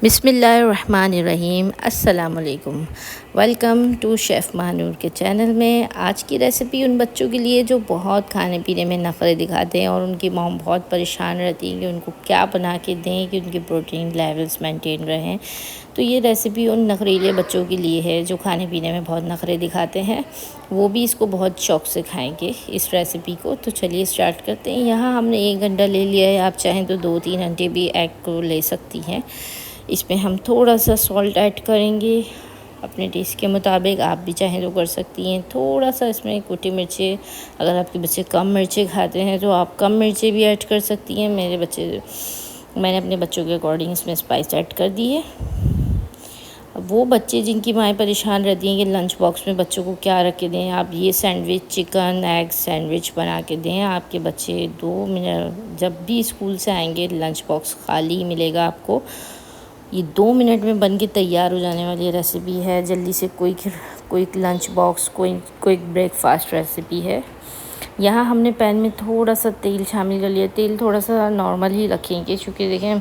बिस्मिल्लाहिर्रहमानिर्रहीम अस्सलाम वालेकुम। वेलकम टू शेफ़ महानूर के चैनल में। आज की रेसिपी उन बच्चों के लिए जो बहुत खाने पीने में नखरे दिखाते हैं और उनकी मॉम बहुत परेशान रहती है कि उनको क्या बना के दें कि उनके प्रोटीन लेवल्स मेंटेन रहें। तो ये रेसिपी उन नखरीले बच्चों के लिए है जो खाने पीने में बहुत नखरे दिखाते हैं, वो भी इसको बहुत शौक़ से खाएंगे इस रेसिपी को। तो चलिए स्टार्ट करते हैं। यहाँ हमने 1 अंडा ले लिया है, आप चाहें तो 2-3 अंडे भी एग को ले सकती हैं। इसमें हम थोड़ा सा सॉल्ट ऐड करेंगे अपने टेस्ट के मुताबिक, आप भी चाहें तो कर सकती हैं। थोड़ा सा इसमें कुटी मिर्चें, अगर आपके बच्चे कम मिर्चें खाते हैं तो आप कम मिर्चें भी ऐड कर सकती हैं। मैंने अपने बच्चों के अकॉर्डिंग इसमें स्पाइस ऐड कर दी है। अब वो बच्चे जिनकी माएँ परेशान रहती हैं कि लंच बॉक्स में बच्चों को क्या रख के दें, आप ये सैंडविच, चिकन एग सैंडविच बना के दें। आपके बच्चे 2 मिनट जब भी स्कूल से आएंगे लंच बॉक्स खाली मिलेगा आपको। ये 2 मिनट में बन के तैयार हो जाने वाली रेसिपी है। जल्दी से quick lunch box, quick breakfast recipe है। यहाँ हमने पैन में थोड़ा सा तेल शामिल कर लिया। तेल थोड़ा सा नॉर्मल ही रखेंगे क्योंकि देखें,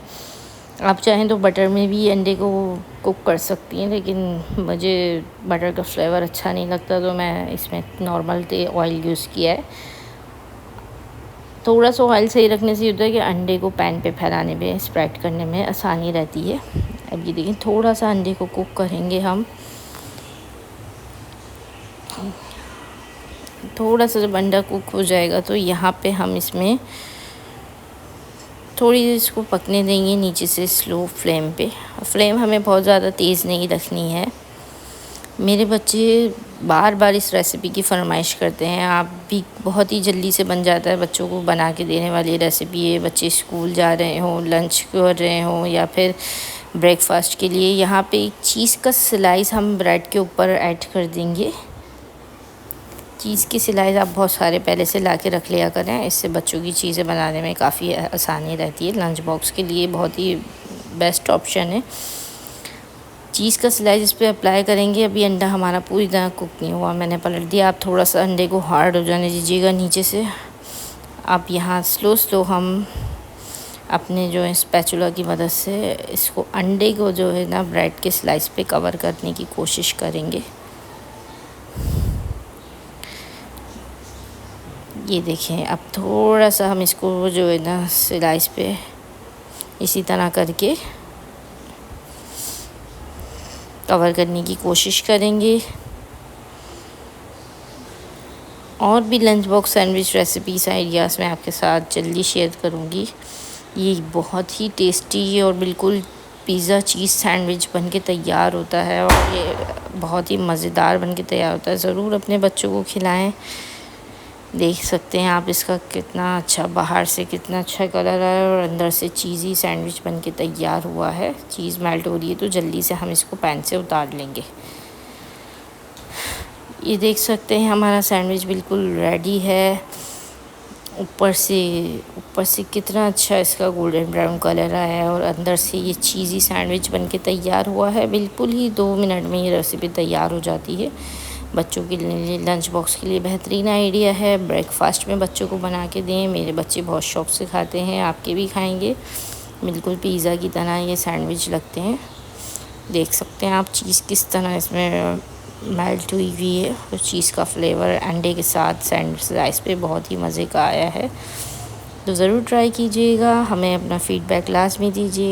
आप चाहें तो बटर में भी अंडे को कुक कर सकती हैं, लेकिन मुझे बटर का फ्लेवर अच्छा नहीं लगता तो मैं इसमें नॉर्मल ऑयल यूज़ किया है। थोड़ा सा ऑयल सही रखने से ये होता है कि अंडे को पैन पे फैलाने में, स्प्रेड करने में आसानी रहती है। अब ये देखिए, थोड़ा सा अंडे को कुक करेंगे हम। थोड़ा सा जब अंडा कुक हो जाएगा तो यहाँ पे हम इसमें थोड़ी देर इसको पकने देंगे नीचे से स्लो फ्लेम पे। फ्लेम हमें बहुत ज़्यादा तेज़ नहीं रखनी है। मेरे बच्चे बार बार इस रेसिपी की फरमाइश करते हैं। आप भी बहुत ही जल्दी से बन जाता है, बच्चों को बना के देने वाली रेसिपी है। बच्चे स्कूल जा रहे हों, लंच कर रहे हों या फिर ब्रेकफास्ट के लिए। यहाँ पे एक चीज़ का स्लाइस हम ब्रेड के ऊपर ऐड कर देंगे। चीज़ की स्लाइस आप बहुत सारे पहले से ला के रख लिया करें, इससे बच्चों की चीज़ें बनाने में काफ़ी आसानी रहती है। लंच बॉक्स के लिए बहुत ही बेस्ट ऑप्शन है। चीज़ का स्लाइस इस पर अप्लाई करेंगे। अभी अंडा हमारा पूरी तरह कुक नहीं हुआ, मैंने पलट दिया। आप थोड़ा सा अंडे को हार्ड हो जाने दीजिएगा नीचे से। आप यहाँ स्लो हम अपने जो स्पैचुला की मदद से इसको अंडे को जो है ना ब्रेड के स्लाइस पे कवर करने की कोशिश करेंगे। ये देखें, अब थोड़ा सा हम इसको जो है ना स्लाइस पे इसी तरह करके कवर करने की कोशिश करेंगे। और भी lunch box sandwich recipes ideas मैं आपके साथ जल्दी शेयर करूँगी। ये बहुत ही टेस्टी और बिल्कुल पिज़्ज़ा चीज़ सैंडविच बन के तैयार होता है और ये बहुत ही मज़ेदार बन के तैयार होता है। ज़रूर अपने बच्चों को खिलाएं। देख सकते हैं आप इसका कितना अच्छा, बाहर से कितना अच्छा कलर है और अंदर से चीज़ी सैंडविच बन के तैयार हुआ है। चीज़ मेल्ट हो रही है तो जल्दी से हम इसको पैन से उतार लेंगे। ये देख सकते हैं हमारा सैंडविच बिल्कुल रेडी है। ऊपर से कितना अच्छा इसका गोल्डन ब्राउन कलर आया है और अंदर से ये चीज़ी सैंडविच बन के तैयार हुआ है। बिल्कुल ही 2 मिनट में ये रेसिपी तैयार हो जाती है। बच्चों के लिए लंच बॉक्स के लिए बेहतरीन आइडिया है। ब्रेकफास्ट में बच्चों को बना के दें। मेरे बच्चे बहुत शौक़ से खाते हैं, आपके भी खाएंगे। बिल्कुल पिज़्ज़ा की तरह ये सैंडविच लगते हैं। देख सकते हैं आप चीज़ किस तरह इसमें मेल्ट हुई हुई है और चीज़ का फ्लेवर अंडे के साथ सैंडविच राइस पे बहुत ही मज़े का आया है। तो ज़रूर ट्राई कीजिएगा। हमें अपना फ़ीडबैक लाज़मी दीजिए।